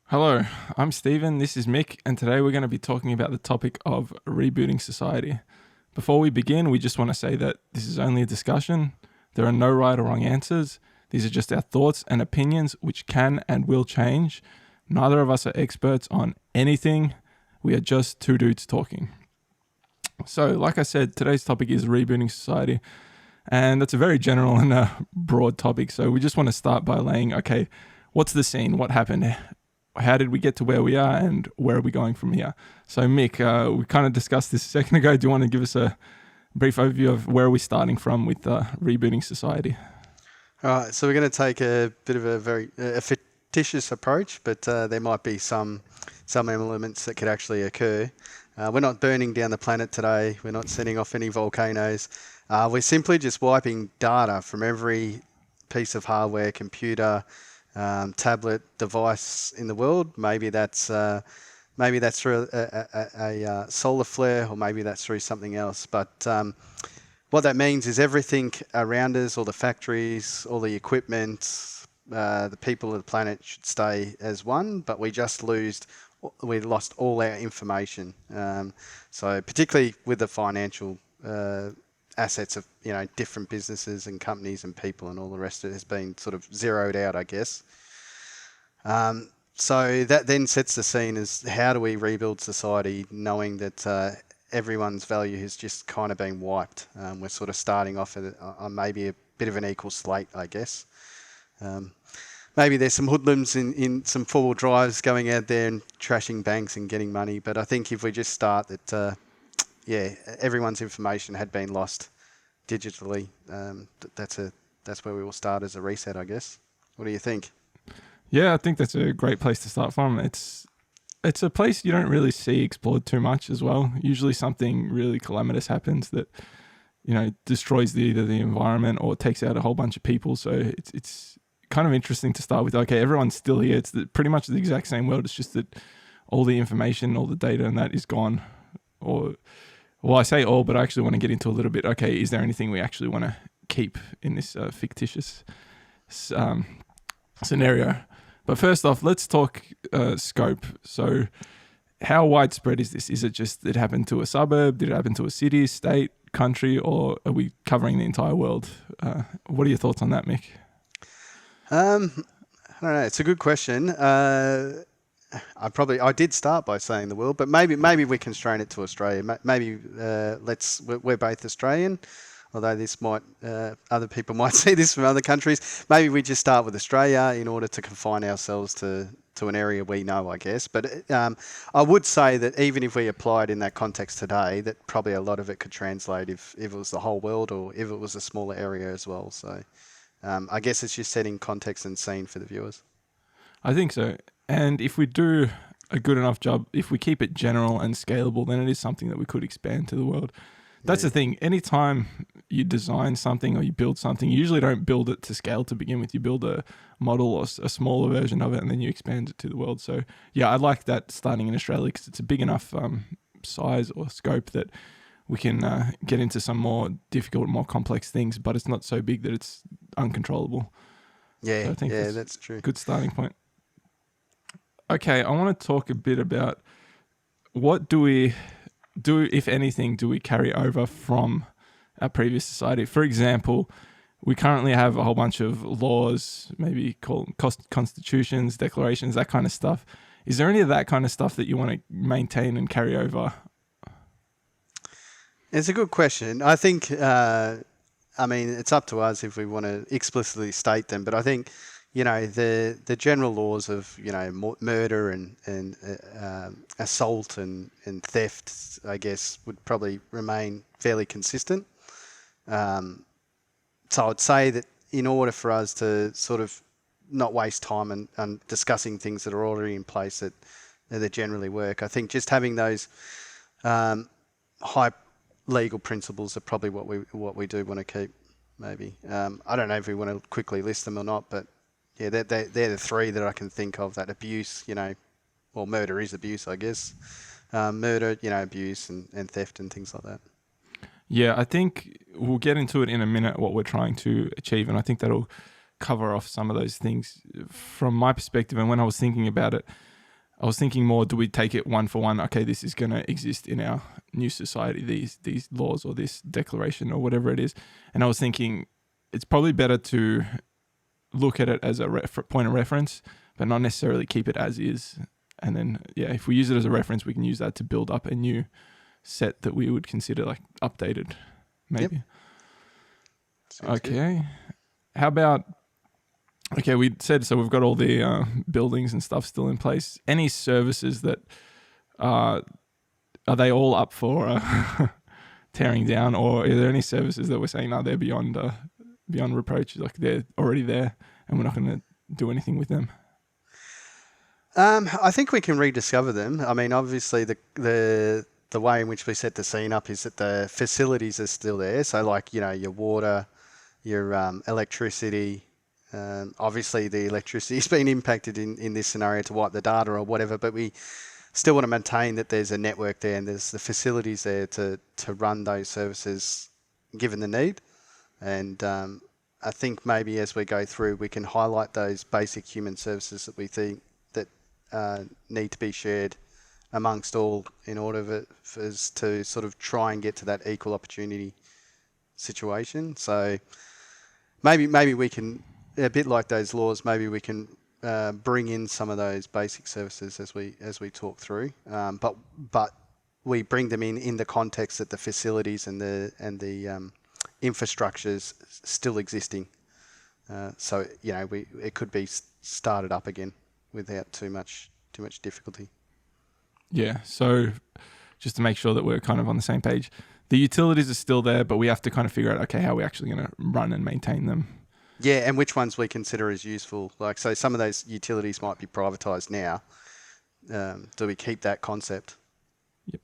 Hello, I'm Stephen, this is Mick, and today we're going to be talking about the topic of rebooting society. Before we begin, we just want to say that this is only a discussion. There are no right or wrong answers. These are just our thoughts and opinions, which can and will change. Neither of us are experts on anything. We are just two dudes talking. So, like I said, today's topic is rebooting society, and that's a very general and broad topic. So, we just want to start by laying, okay, what's the scene? What happened? How did we get to where we are, and where are we going from here? So, Mick, we kind of discussed this a second ago. Do you want to give us a brief overview of where are we starting from with rebooting society? All right, so we're going to take a bit of a very fictitious approach, but there might be some elements that could actually occur. We're not burning down the planet today. We're not setting off any volcanoes. We're simply just wiping data from every piece of hardware, computer, tablet, device in the world. Maybe that's through a solar flare, or maybe that's through something else. But what that means is everything around us, all the factories, all the equipment, the people of the planet should stay as one, but we lost all our information. So particularly with the financial assets of different businesses and companies and people and all the rest of it has been sort of zeroed out, I guess. So that then sets the scene as how do we rebuild society, knowing that everyone's value has just kind of been wiped. We're sort of starting off on maybe a bit of an equal slate, I guess. Maybe there's some hoodlums in some four-wheel drives going out there and trashing banks and getting money. But I think if we just start that, everyone's information had been lost digitally. That's where we will start as a reset, I guess. What do you think? Yeah, I think that's a great place to start from. It's a place you don't really see explored too much as well. Usually something really calamitous happens that, destroys either the environment or takes out a whole bunch of people. So it's kind of interesting to start with, okay, everyone's still here. It's pretty much the exact same world. It's just that all the information, all the data and that is gone. Well, I say all, but I actually want to get into a little bit, okay, is there anything we actually want to keep in this fictitious scenario? But first off, let's talk scope. So how widespread is this? Is it just it happened to a suburb? Did it happen to a city, state, country, or are we covering the entire world? What are your thoughts on that, Mick? I don't know. It's a good question. I did start by saying the world, but maybe we constrain it to Australia. Maybe we're both Australian, although this might other people might see this from other countries. Maybe we just start with Australia in order to confine ourselves to an area we know, I guess. But I would say that even if we applied in that context today, that probably a lot of it could translate if it was the whole world or if it was a smaller area as well. So I guess it's just setting context and scene for the viewers. I think so. And if we do a good enough job, if we keep it general and scalable, then it is something that we could expand to the world. That's the thing. Anytime you design something or you build something, you usually don't build it to scale to begin with. You build a model or a smaller version of it, and then you expand it to the world. So, yeah, I like that starting in Australia because it's a big enough size or scope that we can get into some more difficult, more complex things, but it's not so big that it's uncontrollable. Yeah, so I think that's true. Good starting point. Okay, I want to talk a bit about what do we do, if anything, do we carry over from our previous society? For example, we currently have a whole bunch of laws, maybe called constitutions, declarations, that kind of stuff. Is there any of that kind of stuff that you want to maintain and carry over? It's a good question. I think, it's up to us if we want to explicitly state them, but I think the general laws of murder and assault and theft, I guess, would probably remain fairly consistent. So I'd say that in order for us to sort of not waste time on discussing things that are already in place that generally work, I think just having those high legal principles are probably what we do want to keep. Maybe I don't know if we want to quickly list them or not, but yeah, they're the three that I can think of. That abuse, well, murder is abuse, I guess. Murder, abuse and theft and things like that. Yeah, I think we'll get into it in a minute, what we're trying to achieve. And I think that'll cover off some of those things from my perspective. And when I was thinking about it, I was thinking more, do we take it one for one? Okay, this is going to exist in our new society, these laws or this declaration or whatever it is. And I was thinking it's probably better to look at it as a point of reference, but not necessarily keep it as is. And then, if we use it as a reference, we can use that to build up a new set that we would consider like updated, maybe. Yep. Okay. Good. How about, we said, so we've got all the buildings and stuff still in place. Any services that, are they all up for tearing down, or are there any services that we're saying, no, they're beyond reproach, like they're already there and we're not going to do anything with them? I think we can rediscover them. I mean, obviously the way in which we set the scene up is that the facilities are still there. So like, your water, your electricity, obviously the electricity has been impacted in this scenario to wipe the data or whatever, but we still want to maintain that there's a network there and there's the facilities there to run those services given the need. And I think maybe as we go through, we can highlight those basic human services that we think that need to be shared amongst all in order for us to sort of try and get to that equal opportunity situation. So maybe we can, a bit like those laws, maybe we can bring in some of those basic services as we talk through, but we bring them in the context that the facilities and the infrastructure's still existing. So it could be started up again without too much difficulty. Yeah. So just to make sure that we're kind of on the same page, the utilities are still there, but we have to kind of figure out, okay, how are we actually going to run and maintain them? Yeah, and which ones we consider as useful. Like, so some of those utilities might be privatised now. Do we keep that concept? Yep.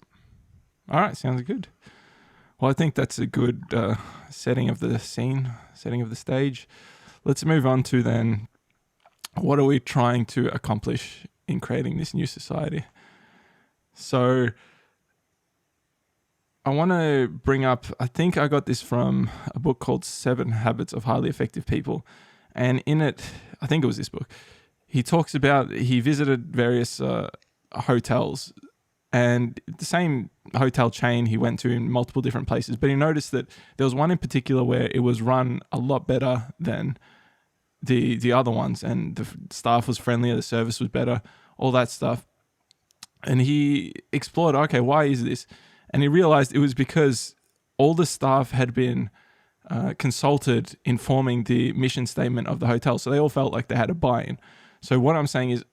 All right, sounds good. Well, I think that's a good setting of the scene, setting of the stage. Let's move on to then, what are we trying to accomplish in creating this new society? So I want to bring up, I think I got this from a book called 7 Habits of Highly Effective People. And in it, I think it was this book, he talks about, he visited various hotels, and the same hotel chain he went to in multiple different places. But he noticed that there was one in particular where it was run a lot better than the other ones, and the staff was friendlier, the service was better, all that stuff. And he explored, okay, why is this? And he realized it was because all the staff had been consulted in forming the mission statement of the hotel. So they all felt like they had a buy-in. So what I'm saying is,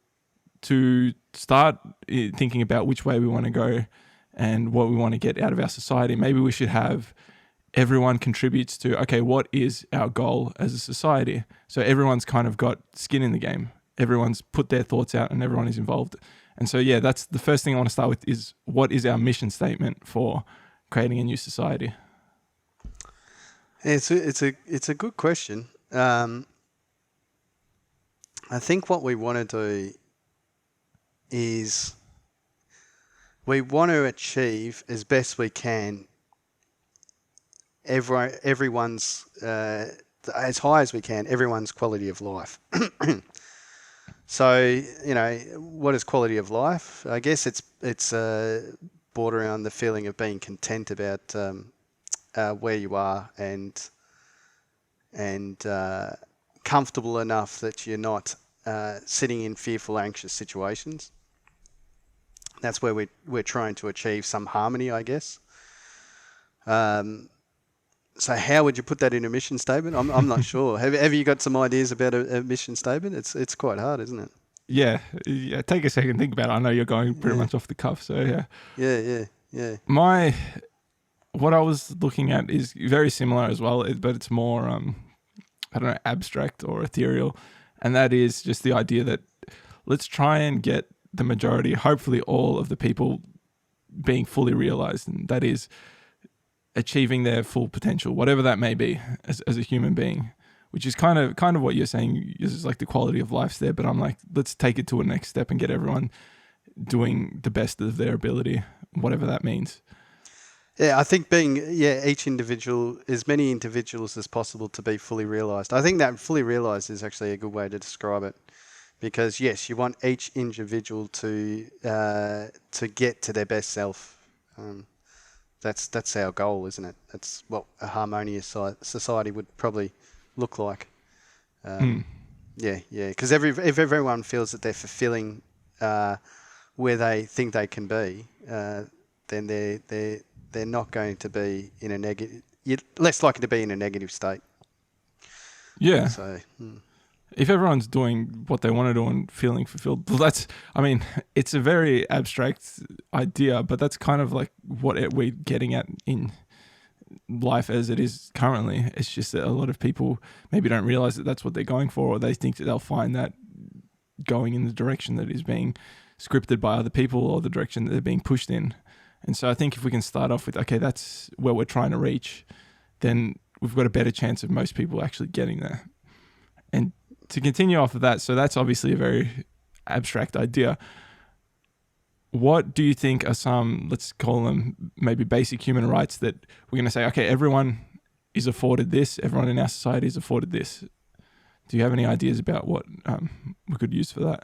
to start thinking about which way we want to go and what we want to get out of our society, maybe we should have everyone contributes to, okay, what is our goal as a society? So everyone's kind of got skin in the game. Everyone's put their thoughts out and everyone is involved. And so, that's the first thing I want to start with, is what is our mission statement for creating a new society? It's a good question. I think what we want to do is we want to achieve as best we can everyone's as high as we can, everyone's quality of life. So, what is quality of life? I guess it's border around the feeling of being content about where you are and comfortable enough that you're not sitting in fearful, anxious situations. That's where we're trying to achieve some harmony, I guess. So how would you put that in a mission statement? I'm not sure. Have you got some ideas about a mission statement? It's quite hard, isn't it? Yeah. Take a second, think about it. I know you're going pretty much off the cuff, so yeah. Yeah. What I was looking at is very similar as well, but it's more abstract or ethereal, and that is just the idea that let's try and get the majority, hopefully all of the people, being fully realized, and that is achieving their full potential, whatever that may be, as a human being, which is kind of what you're saying is like the quality of life's there. But I'm like, let's take it to a next step and get everyone doing the best of their ability, whatever that means. Yeah, I think each individual, as many individuals as possible to be fully realized. I think that fully realized is actually a good way to describe it. because yes, you want each individual to get to their best self. That's our goal, isn't it? That's what a harmonious society would probably look like. Yeah, because if everyone feels that they're fulfilling where they think they can be, then they're not going to be in a negative. You're less likely to be in a negative state. Yeah. So. If everyone's doing what they want to do and feeling fulfilled, well, it's a very abstract idea, but that's kind of like what we're getting at in life as it is currently. It's just that a lot of people maybe don't realize that that's what they're going for, or they think that they'll find that going in the direction that is being scripted by other people or the direction that they're being pushed in. And so I think if we can start off with, okay, that's where we're trying to reach, then we've got a better chance of most people actually getting there. And to continue off of that, so that's obviously a very abstract idea. What do you think are some, let's call them maybe basic human rights that we're going to say, okay, everyone is afforded this, everyone in our society is afforded this? Do you have any ideas about what we could use for that?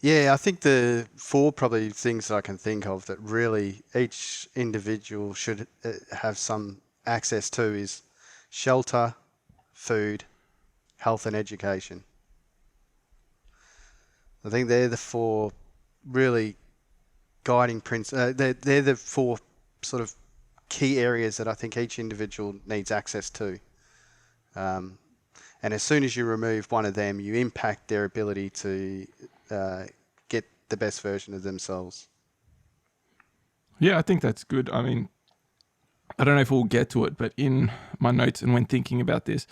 Yeah, I think the 4 probably things that I can think of that really each individual should have some access to is shelter, food, health and education. I think they're the 4 really guiding principles. They're the 4 sort of key areas that I think each individual needs access to. And as soon as you remove one of them, you impact their ability to get the best version of themselves. Yeah, I think that's good. I mean, I don't know if we'll get to it, but in my notes and when thinking about this,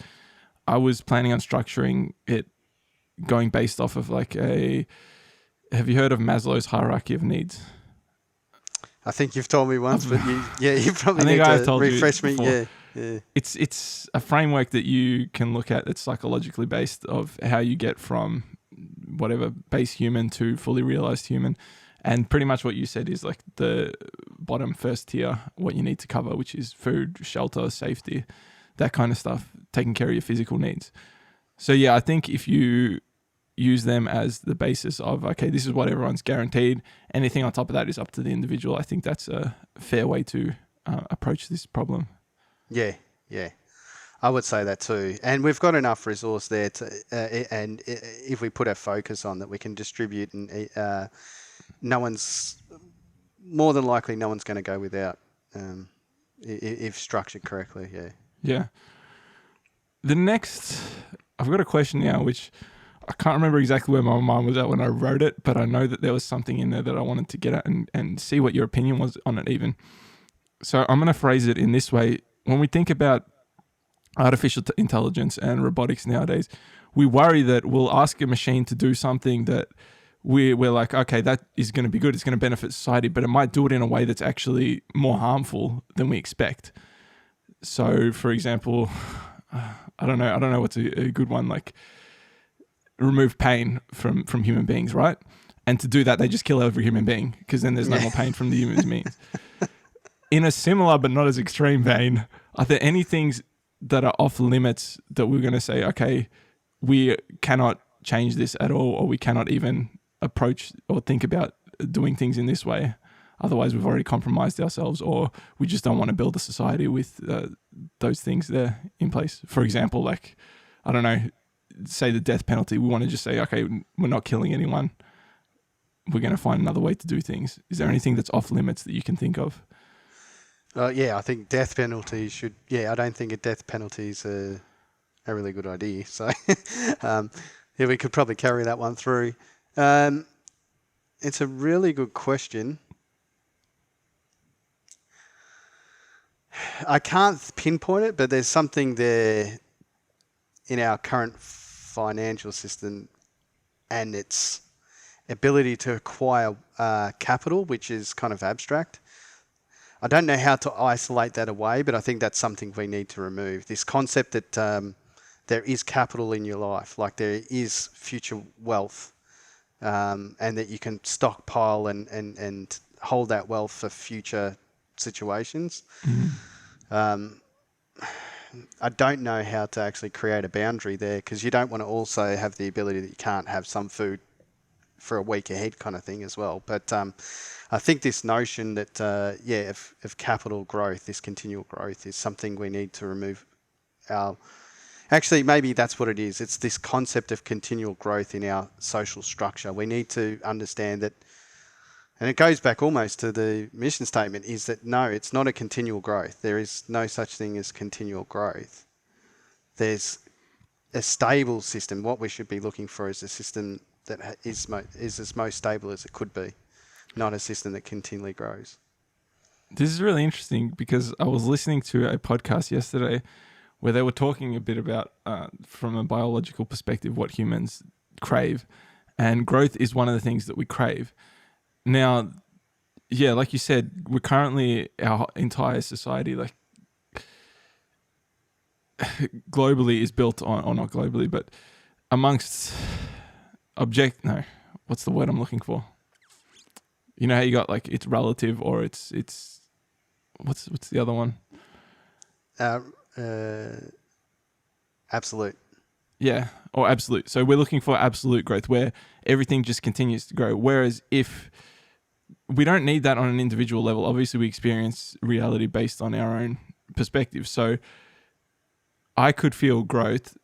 I was planning on structuring it going based off of like have you heard of Maslow's hierarchy of needs? I think you've told me once, but you probably need to refresh me. Yeah. It's a framework that you can look at that's psychologically based of how you get from whatever base human to fully realized human. And pretty much what you said is like the bottom first tier, what you need to cover, which is food, shelter, safety, that kind of stuff, taking care of your physical needs. So yeah, I think if you use them as the basis of, okay, this is what everyone's guaranteed, anything on top of that is up to the individual, I think that's a fair way to approach this problem. Yeah. I would say that too. And we've got enough resource there and if we put our focus on that, we can distribute and more than likely no one's going to go without if structured correctly. Yeah. The next, I've got a question now, which I can't remember exactly where my mind was at when I wrote it, but I know that there was something in there that I wanted to get at and see what your opinion was on it even. So I'm going to phrase it in this way. When we think about artificial intelligence and robotics nowadays, we worry that we'll ask a machine to do something that we're like, okay, that is going to be good, it's going to benefit society, but it might do it in a way that's actually more harmful than we expect. So, for example, I don't know what's a good one, like remove pain from human beings, right? And to do that, they just kill every human being because then there's no more pain from the human beings. In a similar but not as extreme vein, are there any things that are off limits that we're going to say, okay, we cannot change this at all, or we cannot even approach or think about doing things in this way? Otherwise, we've already compromised ourselves, or we just don't want to build a society with those things there in place. For example, like, I don't know, say the death penalty. We want to just say, okay, we're not killing anyone. We're going to find another way to do things. Is there anything that's off limits that you can think of? I think death penalty should. Yeah, I don't think a death penalty is a really good idea. So, we could probably carry that one through. It's a really good question. I can't pinpoint it, but there's something there in our current financial system and its ability to acquire capital, which is kind of abstract. I don't know how to isolate that away, but I think that's something we need to remove. This concept that there is capital in your life, like there is future wealth, and that you can stockpile and hold that wealth for future situations. I don't know how to actually create a boundary there, because you don't want to also have the ability that you can't have some food for a week ahead kind of thing as well. But I think this notion that, of capital growth, this continual growth, is something we need to remove our... Actually, maybe that's what it is. It's this concept of continual growth in our social structure. We need to understand that, and it goes back almost to the mission statement, is that no, it's not a continual growth. There is no such thing as continual growth. There's a stable system. What we should be looking for is a system that is as most stable as it could be, not a system that continually grows. This is really interesting because I was listening to a podcast yesterday where they were talking a bit about, from a biological perspective, what humans crave. And growth is one of the things that we crave. Now, yeah, like you said, we're currently, our entire society, like globally is built on, or not globally, but amongst what's the word I'm looking for? You know how you got like it's relative, or it's what's the other one? Absolute. Yeah, or absolute. So we're looking for absolute growth where everything just continues to grow. Whereas if we don't need that on an individual level, obviously we experience reality based on our own perspective. So I could feel growth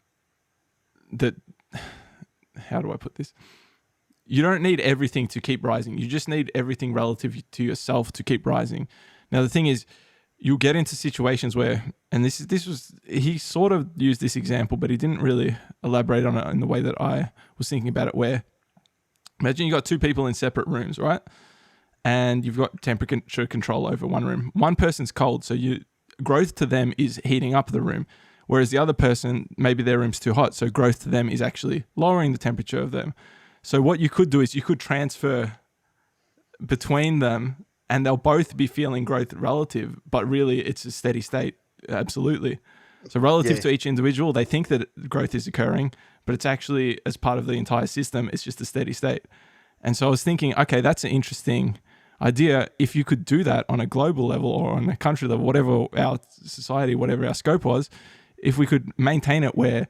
that, how do I put this? You don't need everything to keep rising. You just need everything relative to yourself to keep rising. Now, the thing is, you'll get into situations where, and he sort of used this example, but he didn't really elaborate on it in the way that I was thinking about it, where imagine you got two people in separate rooms, right? And you've got temperature control over one room. One person's cold, so growth to them is heating up the room. Whereas the other person, maybe their room's too hot, so growth to them is actually lowering the temperature of them. So what you could do is you could transfer between them and they'll both be feeling growth relative, but really it's a steady state. Absolutely. So relative to each individual, they think that growth is occurring, but it's actually, as part of the entire system, it's just a steady state. And so I was thinking, okay, that's an interesting idea. If you could do that on a global level or on a country level, whatever our society, whatever our scope was, if we could maintain it where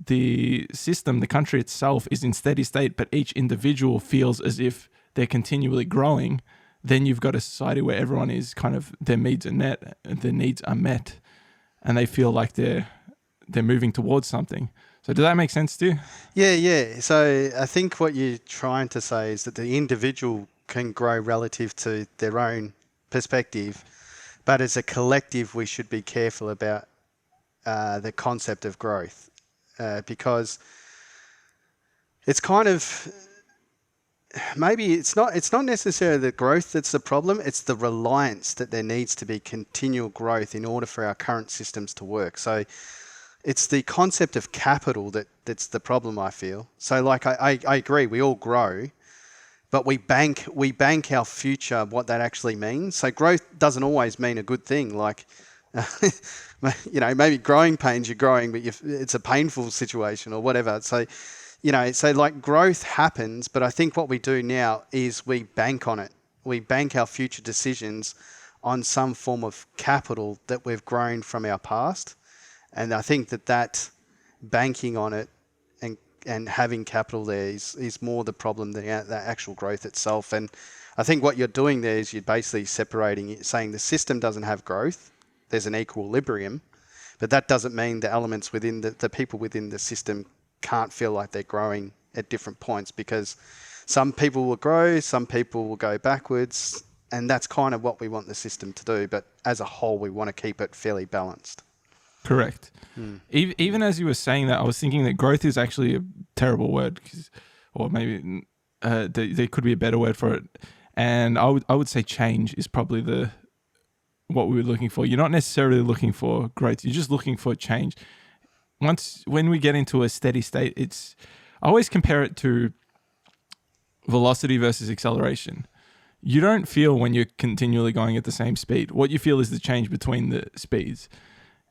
the system, the country itself is in steady state, but each individual feels as if they're continually growing, then you've got a society where everyone is kind of, their needs are met, and they feel like they're moving towards something. So does that make sense to you? Yeah. So I think what you're trying to say is that the individual can grow relative to their own perspective, but as a collective, we should be careful about the concept of growth, because it's kind of, maybe it's not necessarily the growth that's the problem, it's the reliance that there needs to be continual growth in order for our current systems to work. So it's the concept of capital that's the problem, I feel. So like I agree, we all grow, but we bank our future, what that actually means. So growth doesn't always mean a good thing. Like, maybe growing pains, you're growing, but it's a painful situation or whatever. So, so like growth happens, but I think what we do now is we bank on it. We bank our future decisions on some form of capital that we've grown from our past. And I think that banking on it and having capital there is more the problem than the actual growth itself. And I think what you're doing there is you're basically separating it, saying the system doesn't have growth. There's an equilibrium, but that doesn't mean the elements within the people within the system can't feel like they're growing at different points, because some people will grow, some people will go backwards, and that's kind of what we want the system to do. But as a whole, we want to keep it fairly balanced. Correct. Even as you were saying that, I was thinking that growth is actually a terrible word, or maybe there could be a better word for it. And I would say change is probably what we were looking for. You're not necessarily looking for growth. You're just looking for change. When we get into a steady state, I always compare it to velocity versus acceleration. You don't feel when you're continually going at the same speed. What you feel is the change between the speeds.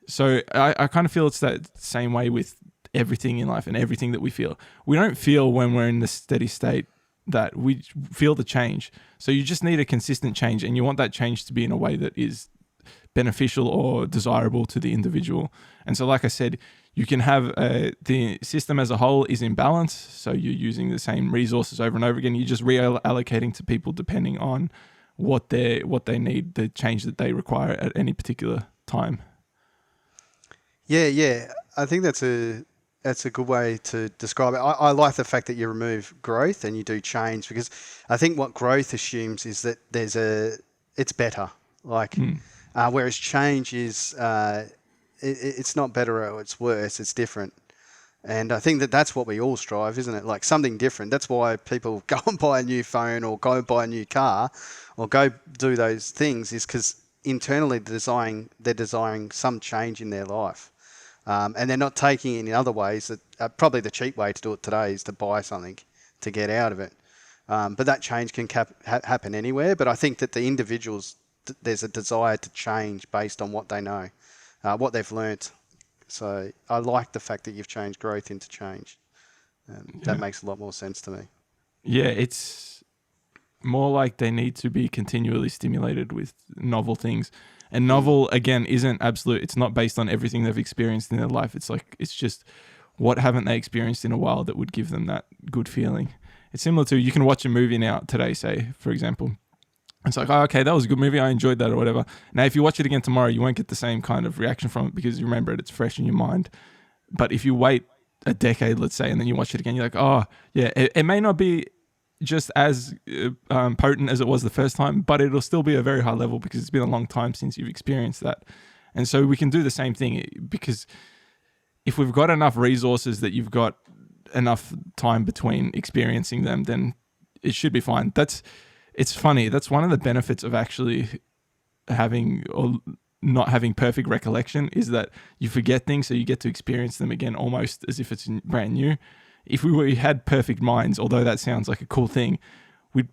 So I kind of feel it's that same way with everything in life and everything that we feel. We don't feel when we're in the steady state that we feel the change. So you just need a consistent change, and you want that change to be in a way that is beneficial or desirable to the individual. And so, like I said, you can have the system as a whole is in balance. So you're using the same resources over and over again. You're just reallocating to people depending on what they need, the change that they require at any particular time. Yeah. I think that's a good way to describe it. I like the fact that you remove growth and you do change, because I think what growth assumes is that it's better. Whereas change is it's not better or it's worse. It's different. And I think that's what we all strive, isn't it? Like something different. That's why people go and buy a new phone or go and buy a new car or go do those things, is because internally they're desiring some change in their life. And they're not taking it in other ways. That probably the cheap way to do it today is to buy something to get out of it. But that change can happen anywhere. But I think that the individuals, there's a desire to change based on what they know, what they've learnt. So I like the fact that you've changed growth into change. That makes a lot more sense to me. Yeah, it's more like they need to be continually stimulated with novel things. And novel, again, isn't absolute. It's not based on everything they've experienced in their life. It's just what haven't they experienced in a while that would give them that good feeling. It's similar to, you can watch a movie now today, say, for example. It's like, oh, okay, that was a good movie. I enjoyed that or whatever. Now, if you watch it again tomorrow, you won't get the same kind of reaction from it because you remember it. It's fresh in your mind. But if you wait a decade, let's say, and then you watch it again, you're like, oh, yeah, it may not be just as potent as it was the first time, but it'll still be a very high level because it's been a long time since you've experienced that. And so we can do the same thing, because if we've got enough resources that you've got enough time between experiencing them, then it should be fine. It's funny. That's one of the benefits of actually having or not having perfect recollection, is that you forget things, so you get to experience them again almost as if it's brand new. If we had perfect minds, although that sounds like a cool thing, we'd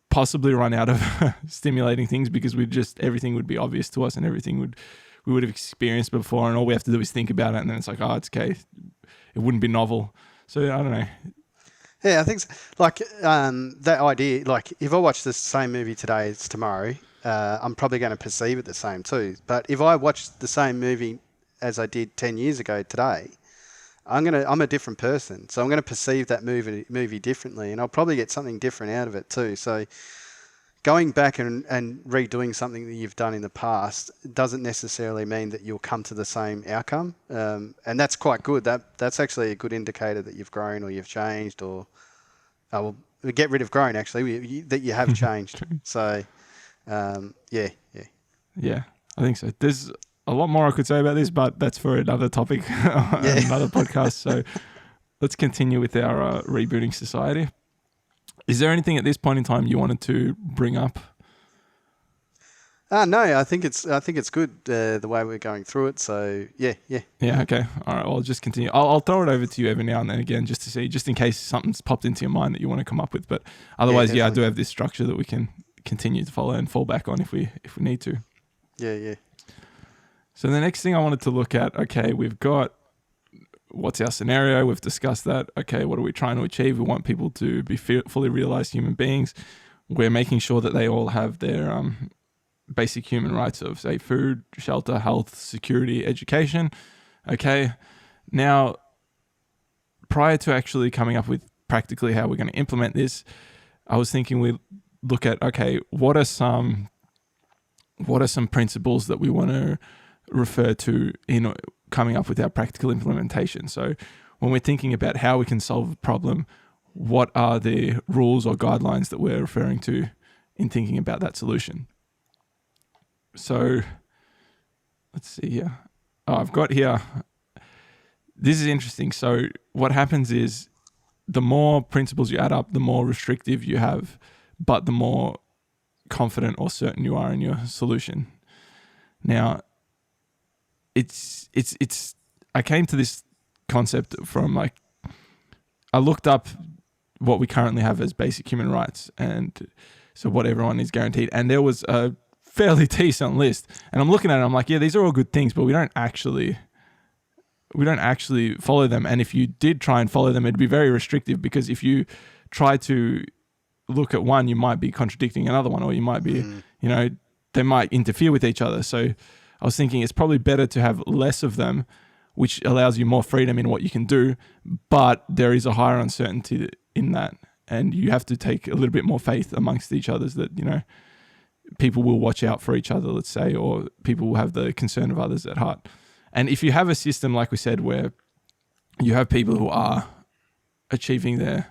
possibly run out of stimulating things, because everything would be obvious to us, and we would have experienced before, and all we have to do is think about it, and then it's like, oh, it's okay. It wouldn't be novel. So I don't know. Yeah, I think so. Like that idea, like if I watch the same movie today as tomorrow, I'm probably going to perceive it the same too. But if I watch the same movie as I did 10 years ago today, I'm a different person. So I'm going to perceive that movie differently, and I'll probably get something different out of it too. So going back and redoing something that you've done in the past doesn't necessarily mean that you'll come to the same outcome. And that's quite good. That's actually a good indicator that you've grown or you've changed, or we get rid of grown, actually, that you have changed. So, yeah. Yeah, I think so. There's a lot more I could say about this, but that's for another topic, another podcast. So let's continue with our rebooting society. Is there anything at this point in time you wanted to bring up? No, I think it's good the way we're going through it. So yeah. Yeah. Okay. All right. Well, I'll just continue. I'll throw it over to you every now and then again, just to see, just in case something's popped into your mind that you want to come up with. But otherwise, I do have this structure that we can continue to follow and fall back on if we need to. Yeah. So the next thing I wanted to look at. Okay, we've got, what's our scenario? We've discussed that. Okay, what are we trying to achieve? We want people to be fully realized human beings. We're making sure that they all have their basic human rights of, say, food, shelter, health, security, education. Okay, now, prior to actually coming up with practically how we're going to implement this, I was thinking we look at, okay, what are some principles that we want to refer to in coming up with our practical implementation. So when we're thinking about how we can solve a problem, what are the rules or guidelines that we're referring to in thinking about that solution? So let's see here. I've got here, this is interesting. So what happens is the more principles you add up, the more restrictive you have, but the more confident or certain you are in your solution. Now, I came to this concept from, like, I looked up what we currently have as basic human rights, and so what everyone is guaranteed, and there was a fairly decent list, and I'm looking at it, I'm like, yeah, these are all good things, but we don't actually follow them. And if you did try and follow them, it'd be very restrictive, because if you try to look at one, you might be contradicting another one, or you might be, they might interfere with each other. So I was thinking it's probably better to have less of them, which allows you more freedom in what you can do, but there is a higher uncertainty in that. And you have to take a little bit more faith amongst each others that, people will watch out for each other, let's say, or people will have the concern of others at heart. And if you have a system, like we said, where you have people who are achieving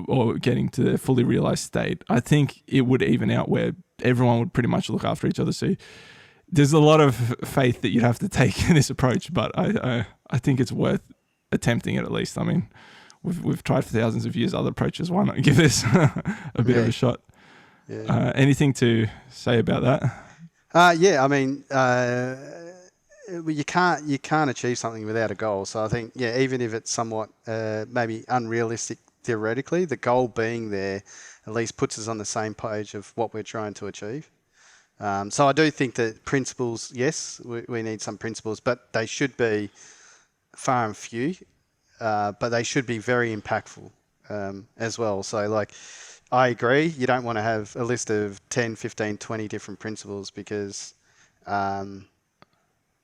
or getting to their fully realized state, I think it would even out where everyone would pretty much look after each other. So there's a lot of faith that you'd have to take in this approach, but I think it's worth attempting it at least. I mean, we've tried for thousands of years other approaches. Why not give this a bit of a shot? Yeah. Anything to say about that? I mean, you can't achieve something without a goal. So I think, even if it's somewhat maybe unrealistic theoretically, the goal being there at least puts us on the same page of what we're trying to achieve. So I do think that principles, yes, we need some principles, but they should be far and few, but they should be very impactful as well. So like, I agree, you don't want to have a list of 10, 15, 20 different principles because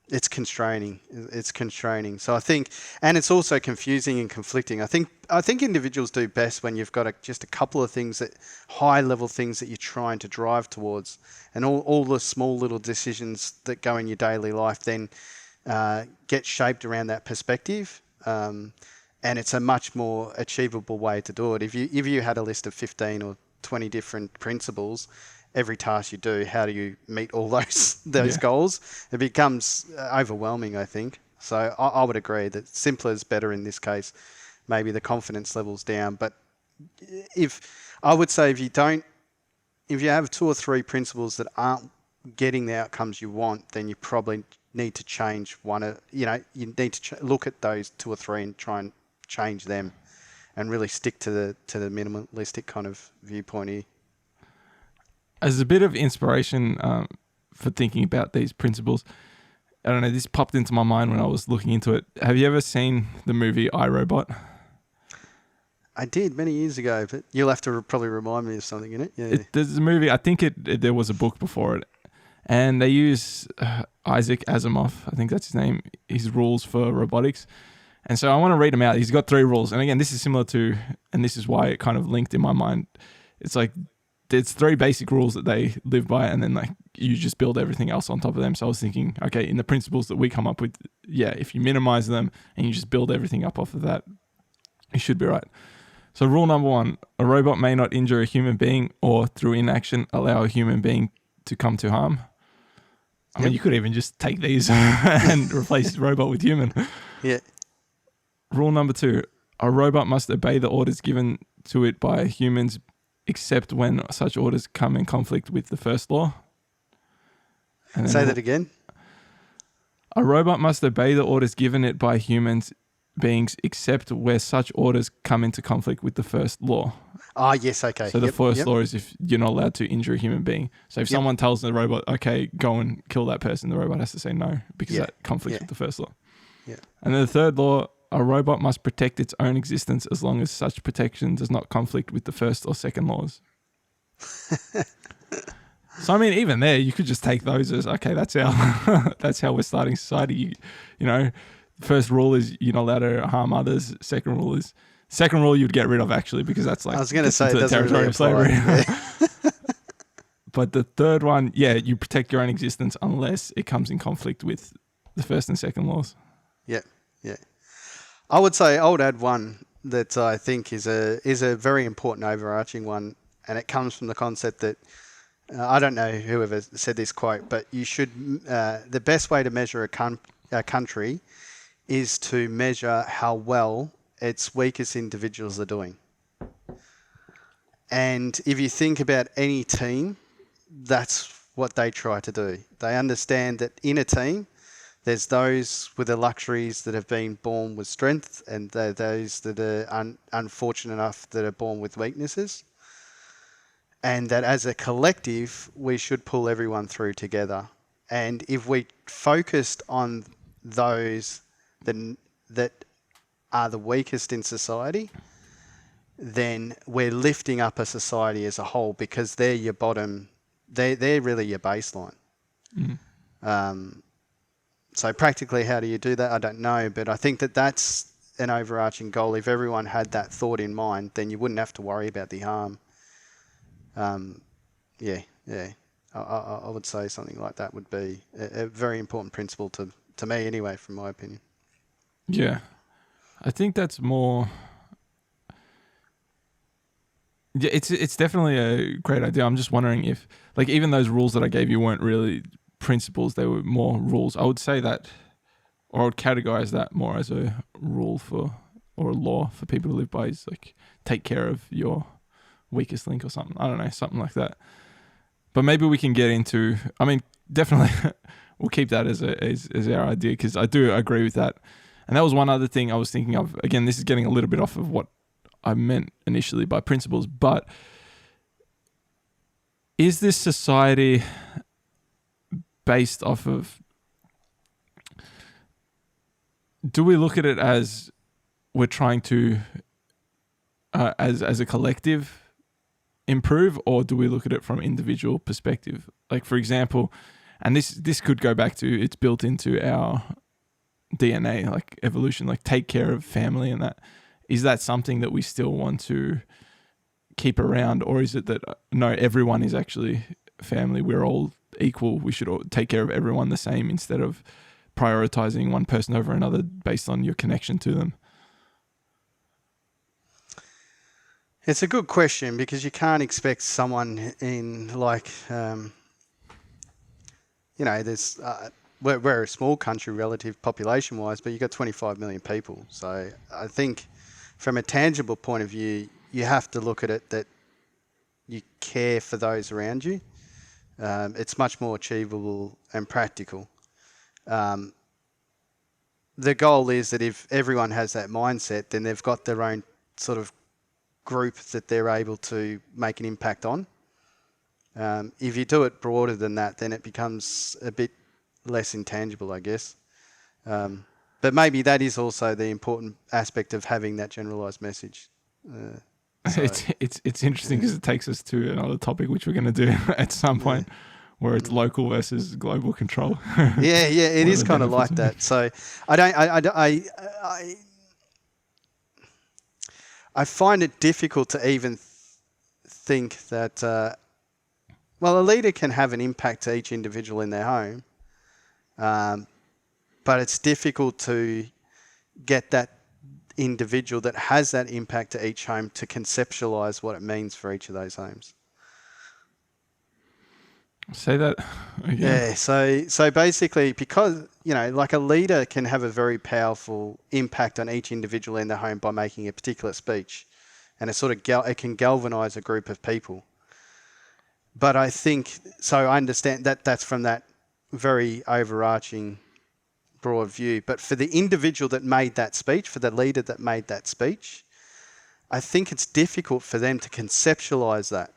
it's constraining. It's constraining. So I think, and it's also confusing and conflicting. I think individuals do best when you've got just a couple of things, high level things that you're trying to drive towards, and all the small little decisions that go in your daily life then get shaped around that perspective. And it's a much more achievable way to do it. If you had a list of 15 or 20 different principles, every task you do, how do you meet all those goals? It becomes overwhelming, I think. So I would agree that simpler is better in this case. Maybe the confidence level's down, but if you have 2 or 3 principles that aren't getting the outcomes you want, then you probably need to change one. You need to look at those 2 or 3 and try and change them, and really stick to the minimalistic kind of viewpoint here. As a bit of inspiration for thinking about these principles, I don't know, this popped into my mind when I was looking into it. Have you ever seen the movie iRobot? I did many years ago, but you'll have to probably remind me of something in it. Yeah. There's a movie, I think there was a book before it, and they use Isaac Asimov, I think that's his name, his rules for robotics. And so I want to read them out. He's got 3 rules. And again, this is similar to, and this is why it kind of linked in my mind. It's like, there's 3 basic rules that they live by, and then like you just build everything else on top of them. So I was thinking, okay, in the principles that we come up with, if you minimize them and you just build everything up off of that, you should be right. So rule number 1, a robot may not injure a human being or through inaction allow a human being to come to harm. I mean, you could even just take these and replace robot with human. Yeah. Rule number 2, a robot must obey the orders given to it by humans except when such orders come in conflict with the first law. Say that again. A robot must obey the orders given it by humans beings except where such orders come into conflict with the first law. Ah, yes, okay. So the first law is if you're not allowed to injure a human being. So if someone tells the robot, okay, go and kill that person, the robot has to say no because that conflicts with the first law. Yeah. And then the third law, a robot must protect its own existence as long as such protection does not conflict with the first or second laws. So I mean, even there, you could just take those as, okay, that's how we're starting society. First rule is you're not allowed to harm others. Second rule you'd get rid of actually, because that's like, I was going to say it doesn't really apply. Slavery. Yeah. But the third one, you protect your own existence unless it comes in conflict with the first and second laws. Yeah. I would add one that I think is a very important overarching one, and it comes from the concept that I don't know whoever said this quote, but you should the best way to measure a country is to measure how well its weakest individuals are doing. And if you think about any team, that's what they try to do. They understand that in a team, there's those with the luxuries that have been born with strength, and those that are unfortunate enough that are born with weaknesses. And that as a collective, we should pull everyone through together. And if we focused on those that are the weakest in society, then we're lifting up a society as a whole, because they're your bottom, they're really your baseline. So practically, how do you do that? I don't know, but I think that that's an overarching goal. If everyone had that thought in mind, then you wouldn't have to worry about the harm. Yeah. I would say something like that would be a very important principle to me anyway, from my opinion. Yeah. I think that's more... Yeah, it's definitely a great idea. I'm just wondering if, like, even those rules that I gave you weren't really principles, they were more rules. I would say that, or I would categorize that more as a rule for, or a law for people to live by, is like, take care of your weakest link or something. I don't know, something like that. But maybe we can get into, I mean, definitely we'll keep that as our idea, because I do agree with that. And that was one other thing I was thinking of. Again, this is getting a little bit off of what I meant initially by principles, but is this society based off of, do we look at it as we're trying to, as a collective, improve, or do we look at it from individual perspective? Like, for example, and this could go back to, it's built into our DNA, like evolution, like take care of family and that. Is that something that we still want to keep around, or is it that no, everyone is actually family, we're all equal, we should all take care of everyone the same instead of prioritizing one person over another based on your connection to them? It's a good question, because you can't expect someone in there's we're a small country relative population wise, but you've got 25 million people. So I think from a tangible point of view, you have to look at it that you care for those around you. It's much more achievable and practical. The goal is that if everyone has that mindset, then they've got their own sort of group that they're able to make an impact on. If you do it broader than that, then it becomes a bit less intangible, I guess. But maybe that is also the important aspect of having that generalized message. It's interesting, because it takes us to another topic which we're going to do at some point, where it's local versus global control. Yeah, it is kind of like that. So I find it difficult to even think that, a leader can have an impact to each individual in their home, but it's difficult to get that individual that has that impact to each home to conceptualize what it means for each of those homes. Say that again. Yeah, so basically, because, like a leader can have a very powerful impact on each individual in the home by making a particular speech, and it can galvanize a group of people. But I think, so I understand that that's from that very overarching broad view. But for the individual that made that speech, for the leader that made that speech, I think it's difficult for them to conceptualize that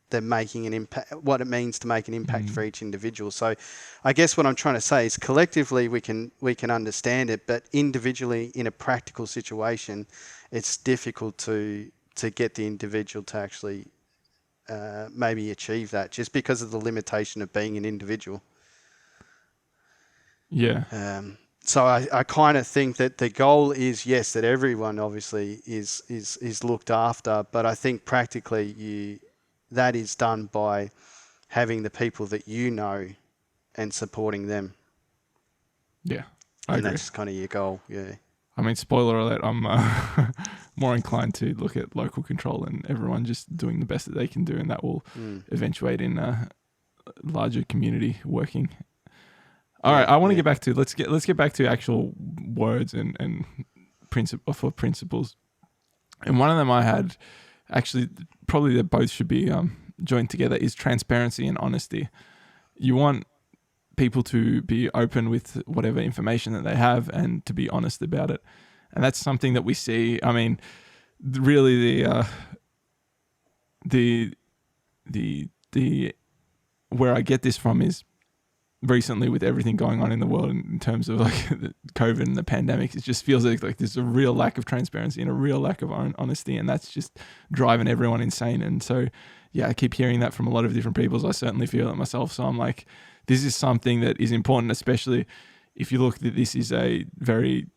they're making an impact, what it means to make an impact for each individual. So I guess what I'm trying to say is, collectively we can understand it, but individually in a practical situation, it's difficult to get the individual to actually maybe achieve that, just because of the limitation of being an individual. Yeah. So I kind of think that the goal is, yes, that everyone obviously is looked after, but I think practically that is done by having the people that you know and supporting them. Yeah, I agree. That's kind of your goal, yeah. I mean, spoiler alert, I'm more inclined to look at local control and everyone just doing the best that they can do, and that will eventuate in a larger community working. All right, I want to get back to, let's get back to actual words and principles. And one of them I had, actually probably that both should be joined together, is transparency and honesty. You want people to be open with whatever information that they have and to be honest about it. And that's something that we see. I mean, really the where I get this from is recently with everything going on in the world in terms of like the COVID and the pandemic, it just feels like there's a real lack of transparency and a real lack of honesty, and that's just driving everyone insane. And so, yeah, I keep hearing that from a lot of different people. I certainly feel it myself. So I'm like, this is something that is important, especially if you look that this is a very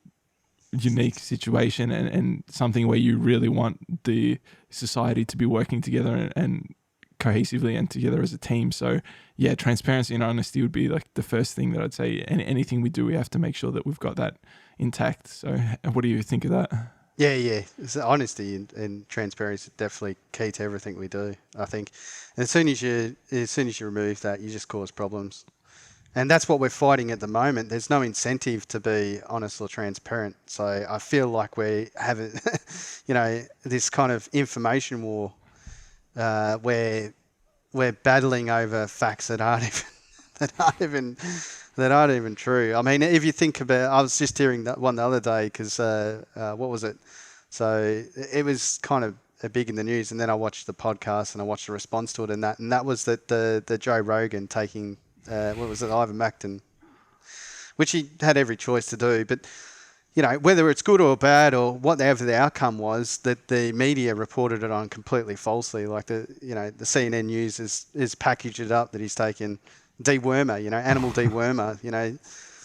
unique situation and something where you really want the society to be working together and cohesively and together as a team. So yeah, transparency and honesty would be like the first thing that I'd say. And anything we do, we have to make sure that we've got that intact. So what do you think of that? Yeah. So honesty and transparency is definitely key to everything we do, I think. And as soon as you remove that, you just cause problems. And that's what we're fighting at the moment. There's no incentive to be honest or transparent. So I feel like we have, this kind of information war where we're battling over facts that aren't even true. I mean, if you think about, I was just hearing that one the other day because what was it? So it was kind of big in the news, and then I watched the podcast and I watched the response to it, and that was that the Joe Rogan taking what was it, Ivan Macton, which he had every choice to do, but whether it's good or bad or whatever the outcome was, that the media reported it on completely falsely. Like the CNN News is packaged it up that he's taken dewormer, animal dewormer,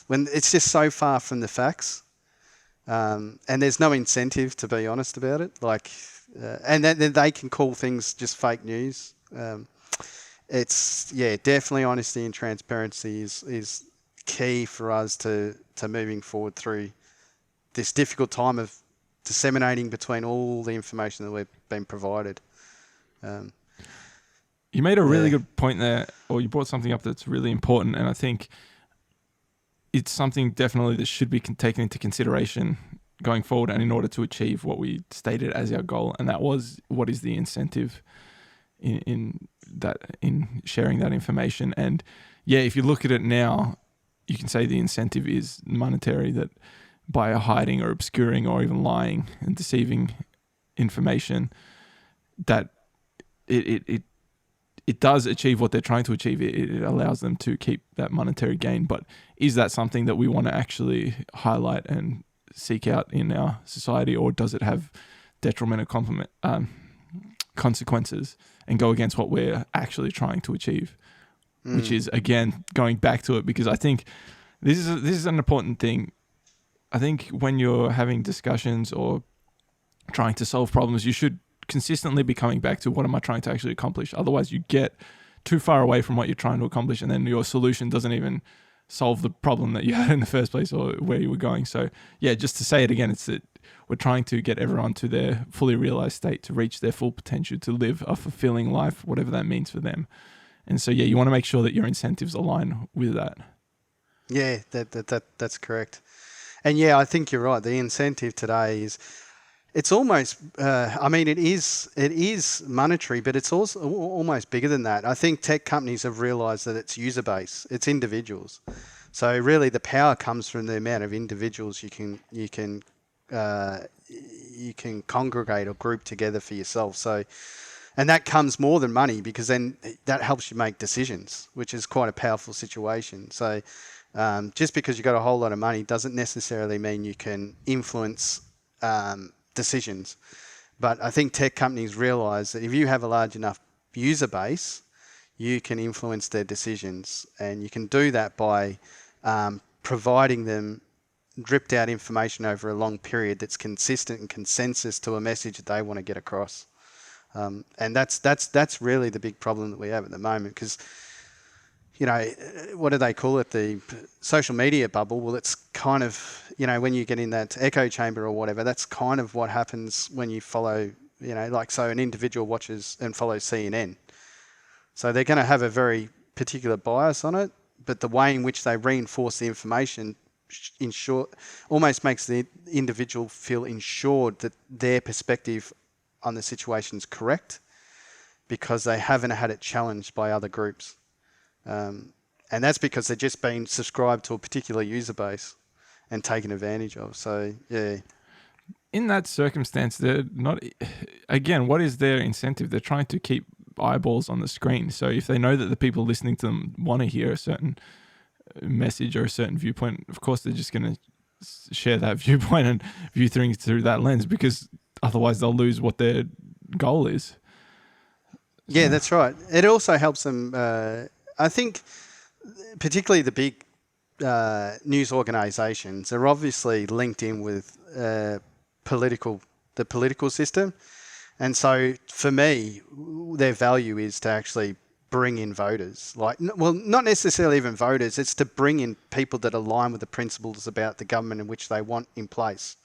when it's just so far from the facts. And there's no incentive to be honest about it. Like, and then they can call things just fake news. It's definitely honesty and transparency is key for us to moving forward through this difficult time of disseminating between all the information that we've been provided. You made a really good point there, or you brought something up that's really important, and I think it's something definitely that should be taken into consideration going forward and in order to achieve what we stated as our goal, and that was what is the incentive in sharing that information. And yeah, if you look at it now, you can say the incentive is monetary, that by hiding or obscuring or even lying and deceiving information, that it does achieve what they're trying to achieve. It allows them to keep that monetary gain. But is that something that we want to actually highlight and seek out in our society, or does it have detrimental consequences and go against what we're actually trying to achieve? Which is, again, going back to it, because I think this is an important thing. I think when you're having discussions or trying to solve problems, you should consistently be coming back to, what am I trying to actually accomplish? Otherwise, you get too far away from what you're trying to accomplish, and then your solution doesn't even solve the problem that you had in the first place or where you were going. So yeah, just to say it again, it's that we're trying to get everyone to their fully realized state, to reach their full potential, to live a fulfilling life, whatever that means for them. And so yeah, you want to make sure that your incentives align with that. Yeah, that's correct. And yeah, I think you're right. The incentive today is, it's almost, it is monetary, but it's also almost bigger than that. I think tech companies have realized that it's user base, it's individuals. So really the power comes from the amount of individuals you can congregate or group together for yourself. So, and that comes more than money, because then that helps you make decisions, which is quite a powerful situation. So just because you've got a whole lot of money doesn't necessarily mean you can influence decisions. But I think tech companies realize that if you have a large enough user base, you can influence their decisions. And you can do that by providing them dripped out information over a long period that's consistent and consensus to a message that they want to get across. And that's really the big problem that we have at the moment, because what do they call it? The social media bubble. Well, it's kind of, when you get in that echo chamber or whatever, that's kind of what happens when you follow, so an individual watches and follows CNN. So they're going to have a very particular bias on it, but the way in which they reinforce the information, in short, almost makes the individual feel ensured that their perspective on the situation is correct, because they haven't had it challenged by other groups. And that's because they're just been subscribed to a particular user base and taken advantage of. So, yeah. In that circumstance, they're not, again, what is their incentive? They're trying to keep eyeballs on the screen. So if they know that the people listening to them want to hear a certain message or a certain viewpoint, of course they're just going to share that viewpoint and view things through that lens, because otherwise they'll lose what their goal is. Yeah, that's right. It also helps them, I think, particularly the big news organisations are obviously linked in with the political system. And so for me, their value is to actually bring in voters. Not necessarily even voters, it's to bring in people that align with the principles about the government in which they want in place.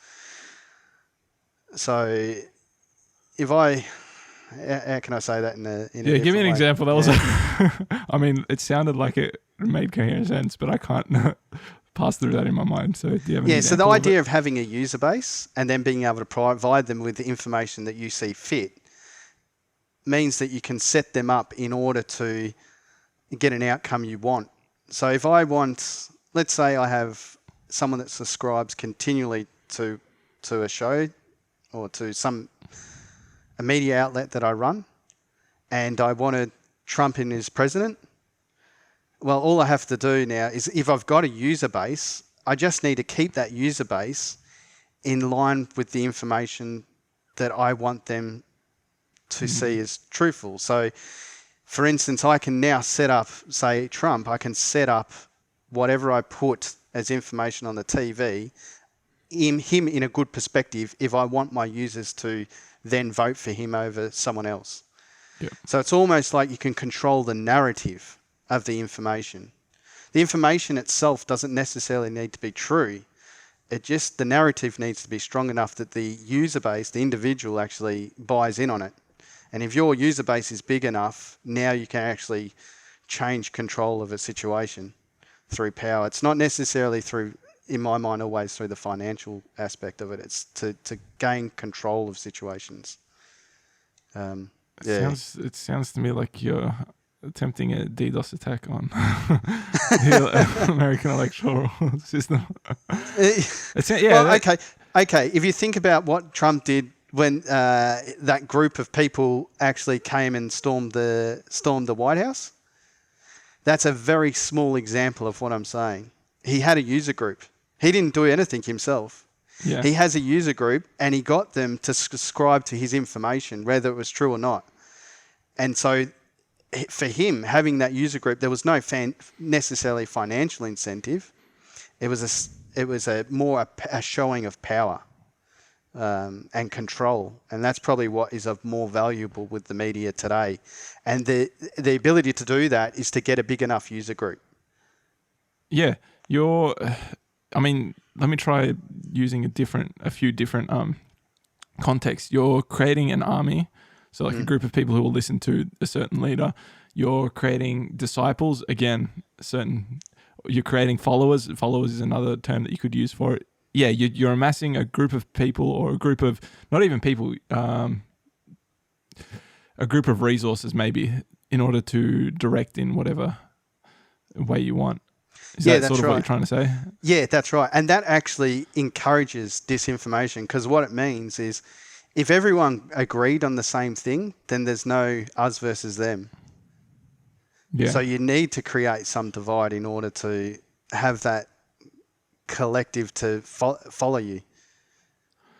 So how can I say that in a give me an way? example. That was I mean, it sounded like it made coherent sense, but I can't pass through that in my mind. So do you have an example? So the idea of having a user base and then being able to provide them with the information that you see fit means that you can set them up in order to get an outcome you want. So if I want, let's say I have someone that subscribes continually to a show or to a media outlet that I run, and I wanted Trump in as president, well, all I have to do now is, if I've got a user base, I just need to keep that user base in line with the information that I want them to see as truthful. So, for instance, I can now set up, say Trump, I can set up whatever I put as information on the TV, him in a good perspective, if I want my users to then vote for him over someone else. Yeah. So it's almost like you can control the narrative of the information. The information itself doesn't necessarily need to be true. The narrative needs to be strong enough that the user base, the individual, actually buys in on it. And if your user base is big enough, now you can actually change control of a situation through power. It's not necessarily through, in my mind, always through the financial aspect of it. It's to gain control of situations. It sounds to me like you're attempting a DDoS attack on the American electoral system. Okay. If you think about what Trump did when that group of people actually came and stormed the White House, that's a very small example of what I'm saying. He had a user group. He didn't do anything himself. Yeah. He has a user group, and he got them to subscribe to his information, whether it was true or not. And so for him, having that user group, there was no necessarily financial incentive. It was more a showing of power and control. And that's probably what is of more valuable with the media today. And the ability to do that is to get a big enough user group. Yeah. Let me try using a few different contexts. You're creating an army, so like a group of people who will listen to a certain leader. You're creating disciples, again, you're creating followers. Followers is another term that you could use for it. Yeah, you're amassing a group of people, or a group of, not even people, a group of resources maybe, in order to direct in whatever way you want. Is that sort of what you're trying to say? Yeah, that's right. And that actually encourages disinformation, because what it means is if everyone agreed on the same thing, then there's no us versus them. Yeah. So you need to create some divide in order to have that collective to follow you.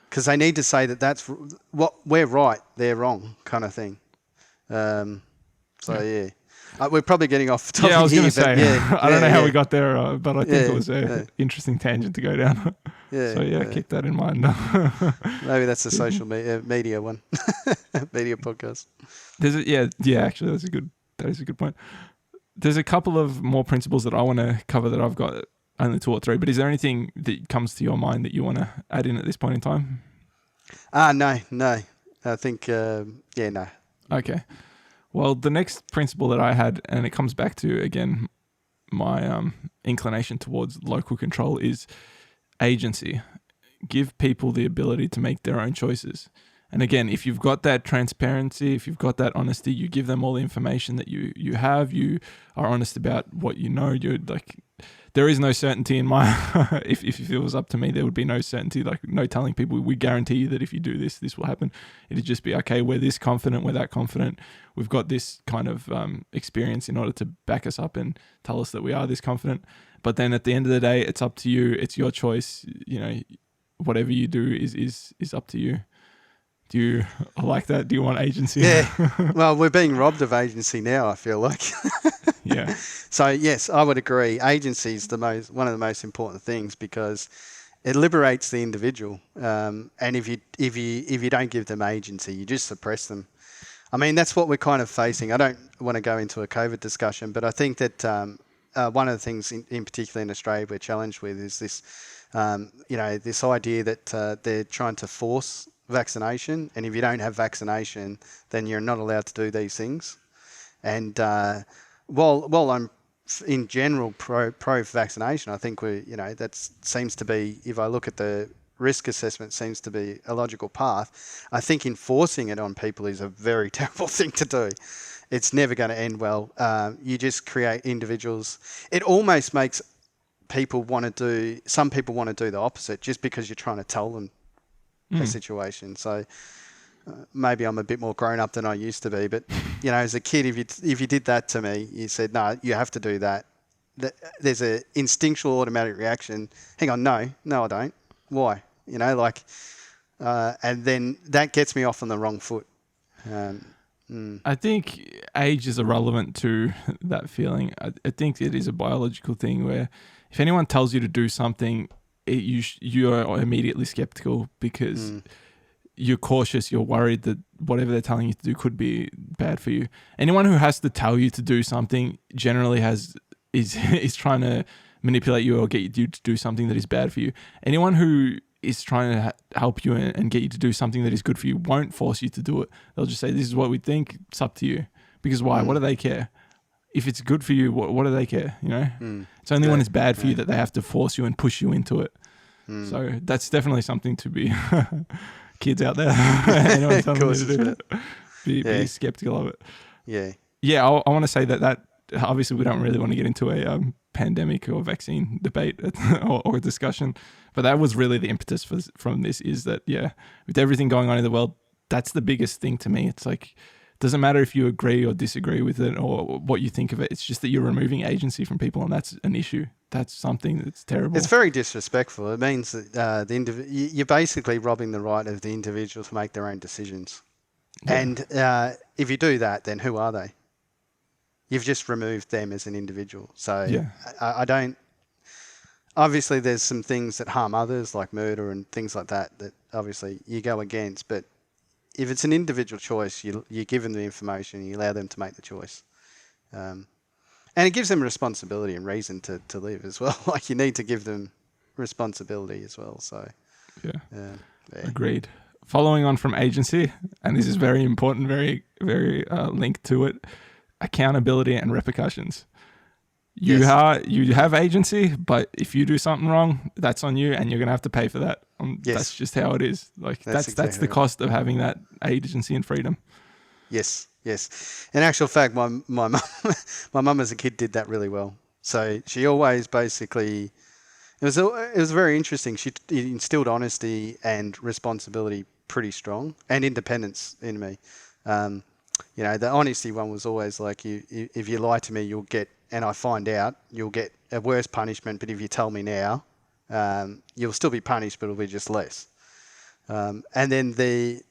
Because they need to say that that's what we're right, they're wrong, kind of thing. Yeah. We're probably getting off topic. Yeah, I was going to say, I don't know how we got there, but I think it was an interesting tangent to go down. Keep that in mind. Maybe that's a social media one, media podcast. Actually, that is a good point. There's a couple of more principles that I want to cover that I've got only 2 or 3, but is there anything that comes to your mind that you want to add in at this point in time? No. I think, no. Okay. Well, the next principle that I had, and it comes back to, again, my inclination towards local control, is agency. Give people the ability to make their own choices. And again, if you've got that transparency, if you've got that honesty, you give them all the information that you have, you are honest about what you know, you're like, there is no certainty in my if it was up to me, there would be no certainty, like no telling people we guarantee you that if you do this, this will happen. It'd just be, okay, we're this confident, we're that confident, we've got this kind of experience in order to back us up and tell us that we are this confident. But then at the end of the day, it's up to you, it's your choice. Whatever you do is up to you. Do you like that? Do you want agency? Yeah. Well, we're being robbed of agency now, I feel like. Yeah. So yes, I would agree. Agency is one of the most important things because it liberates the individual. And if you don't give them agency, you just suppress them. I mean, that's what we're kind of facing. I don't want to go into a COVID discussion, but I think that one of the things in particular in Australia we're challenged with is this, this idea that they're trying to force vaccination, and if you don't have vaccination, then you're not allowed to do these things. And while I'm in general pro vaccination, I think that seems to be, if I look at the risk assessment, seems to be a logical path. I think enforcing it on people is a very terrible thing to do. It's never going to end well. You just create individuals. It almost makes some people want to do the opposite just because you're trying to tell them a situation. So maybe I'm a bit more grown up than I used to be, but as a kid, if you did that to me, you said, no, you have to do that. There's a instinctual automatic reaction. Hang on, no, I don't. Why? And then that gets me off on the wrong foot. I think age is irrelevant to that feeling. I think it is a biological thing where if anyone tells you to do something, you are immediately skeptical because you're cautious, you're worried that whatever they're telling you to do could be bad for you. Anyone who has to tell you to do something generally is trying to manipulate you or get you to do something that is bad for you. Anyone who is trying to help you and get you to do something that is good for you won't force you to do it. They'll just say, this is what we think, it's up to you. Because why? What do they care? If it's good for you, what do they care? It's only when it's bad for you that they have to force you and push you into it. So that's definitely something to be kids out there. Anyone telling you to do it, be skeptical of it. Yeah. I want to say that obviously we don't really want to get into a pandemic or vaccine debate or discussion, but that was really the impetus from this. Is that with everything going on in the world, that's the biggest thing to me. It's like, doesn't matter if you agree or disagree with it or what you think of it. It's just that you're removing agency from people, and that's an issue. That's something that's terrible. It's very disrespectful. It means that you're basically robbing the right of the individual to make their own decisions. Yeah. And if you do that, then who are they? You've just removed them as an individual. So I don't. Obviously, there's some things that harm others, like murder and things like that obviously you go against. But if it's an individual choice, you give them the information, you allow them to make the choice. And it gives them responsibility and reason to live as well. Like, you need to give them responsibility as well. So, Agreed. Following on from agency, and this is very important, very, very linked to it, accountability and repercussions. You have agency, but if you do something wrong, that's on you, and you're gonna have to pay for that. That's just how it is. Like that's the cost of having that agency and freedom. Yes. In actual fact, my mum as a kid did that really well. So she always basically, it was very interesting. She instilled honesty and responsibility pretty strong, and independence in me. The honesty one was always like, if you lie to me, you'll get, and I find out, you'll get a worse punishment. But if you tell me now, you'll still be punished, but it'll be just less. And then the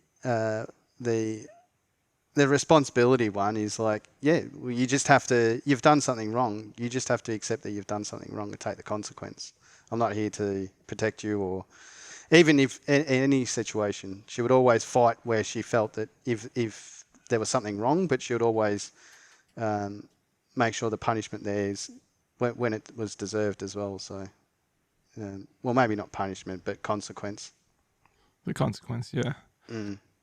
responsibility one is like, you just have to, you've done something wrong. You just have to accept that you've done something wrong and take the consequence. I'm not here to protect you, or even if in any situation, she would always fight where she felt that if there was something wrong, but she would always make sure the punishment there is when it was deserved as well. So, well, maybe not punishment, but consequence. The consequence, yeah.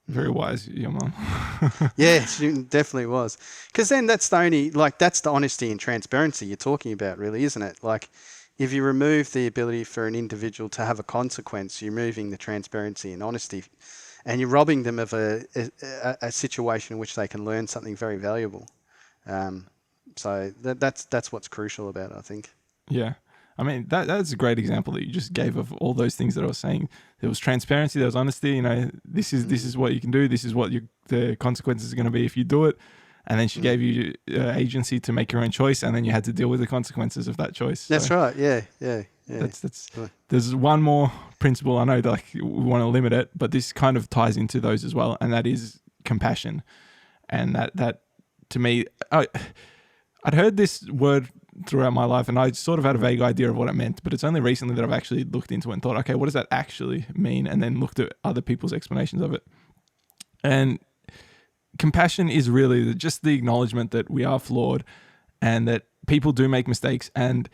Very wise, your mum. Yeah, she definitely was. Because then that's the honesty and transparency you're talking about, really, isn't it? Like, if you remove the ability for an individual to have a consequence, you're removing the transparency and honesty, and you're robbing them of a situation in which they can learn something very valuable. So that's what's crucial about it, I think. Yeah. I mean, that's a great example that you just gave of all those things that I was saying. There was transparency, there was honesty. You know, this is what you can do. This is what the consequences are going to be if you do it. And then she gave you agency to make your own choice, and then you had to deal with the consequences of that choice. That's right. Yeah. That's. There's one more principle. I know, like, we want to limit it, but this kind of ties into those as well, and that is compassion. And that to me, I'd heard this word throughout my life, and I sort of had a vague idea of what it meant, but it's only recently that I've actually looked into it and thought, okay, what does that actually mean? And then looked at other people's explanations of it. And compassion is really just the acknowledgement that we are flawed and that people do make mistakes. And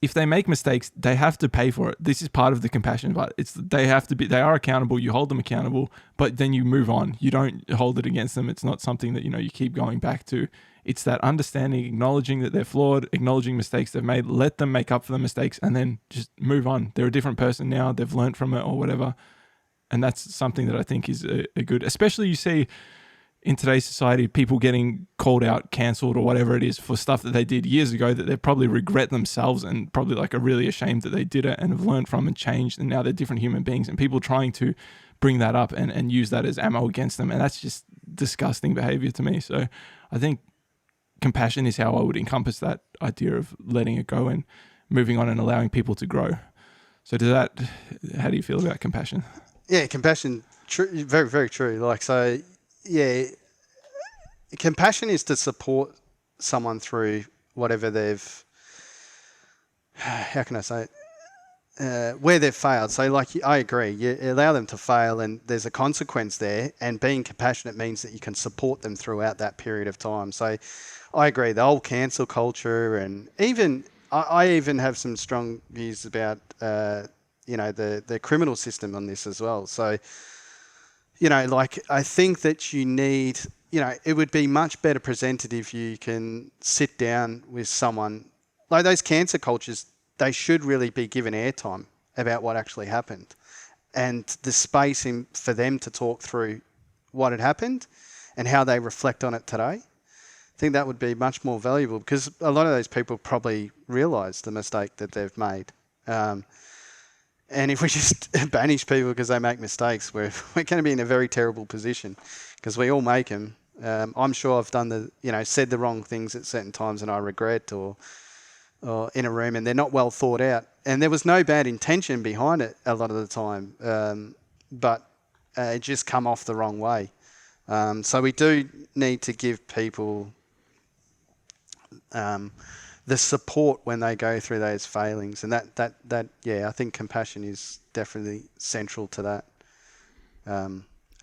if they make mistakes, they have to pay for it. This is part of the compassion, but they are accountable. You hold them accountable, but then you move on. You don't hold it against them. It's not something that, you keep going back to. It's that understanding, acknowledging that they're flawed, acknowledging mistakes they've made, let them make up for the mistakes, and then just move on. They're a different person now. They've learned from it or whatever. And that's something that I think is a good, especially you see in today's society, people getting called out, cancelled, or whatever it is for stuff that they did years ago that they probably regret themselves and probably are really ashamed that they did it and have learned from and changed, and now they're different human beings, and people trying to bring that up and use that as ammo against them. And that's just disgusting behavior to me. So I think compassion is how I would encompass that idea of letting it go and moving on and allowing people to grow. So how do you feel about compassion? Yeah, compassion, very, very true. Yeah, compassion is to support someone through whatever how can I say it? Where they've failed. So I agree, you allow them to fail and there's a consequence there, and being compassionate means that you can support them throughout that period of time. So I agree, the whole cancel culture, and even, I even have some strong views about, the criminal system on this as well. So, I think that you need, it would be much better presented if you can sit down with someone. Like those cancer cultures, they should really be given airtime about what actually happened and the space for them to talk through what had happened and how they reflect on it today. I think that would be much more valuable because a lot of those people probably realise the mistake that they've made. And if we just banish people because they make mistakes, we're going to be in a very terrible position because we all make them. I'm sure I've done said the wrong things at certain times and I regret, or in a room and they're not well thought out. And there was no bad intention behind it a lot of the time, but it just come off the wrong way. So we do need to give people the support when they go through those failings, and that I think compassion is definitely central to that.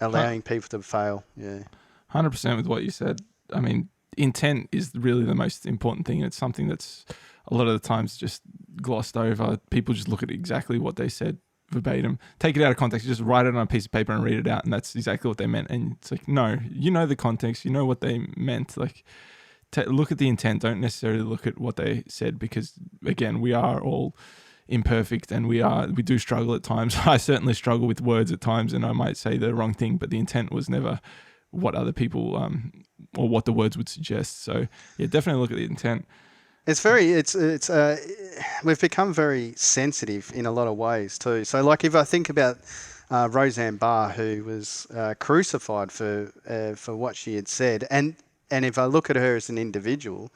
Allowing people to fail. 100% with what you said. I mean, intent is really the most important thing. It's something that's a lot of the times just glossed over. People just look at exactly what they said verbatim, take it out of context, just write it on a piece of paper and read it out, and that's exactly what they meant. And it's like, no, the context, what they meant. Like, look at the intent, don't necessarily look at what they said, because again, we are all imperfect and we do struggle at times. I certainly struggle with words at times and I might say the wrong thing, but the intent was never what other people or what the words would suggest. So yeah, definitely look at the intent. We've become very sensitive in a lot of ways too. So like if I think about Roseanne Barr, who was crucified for what she had said, and if I look at her as an individual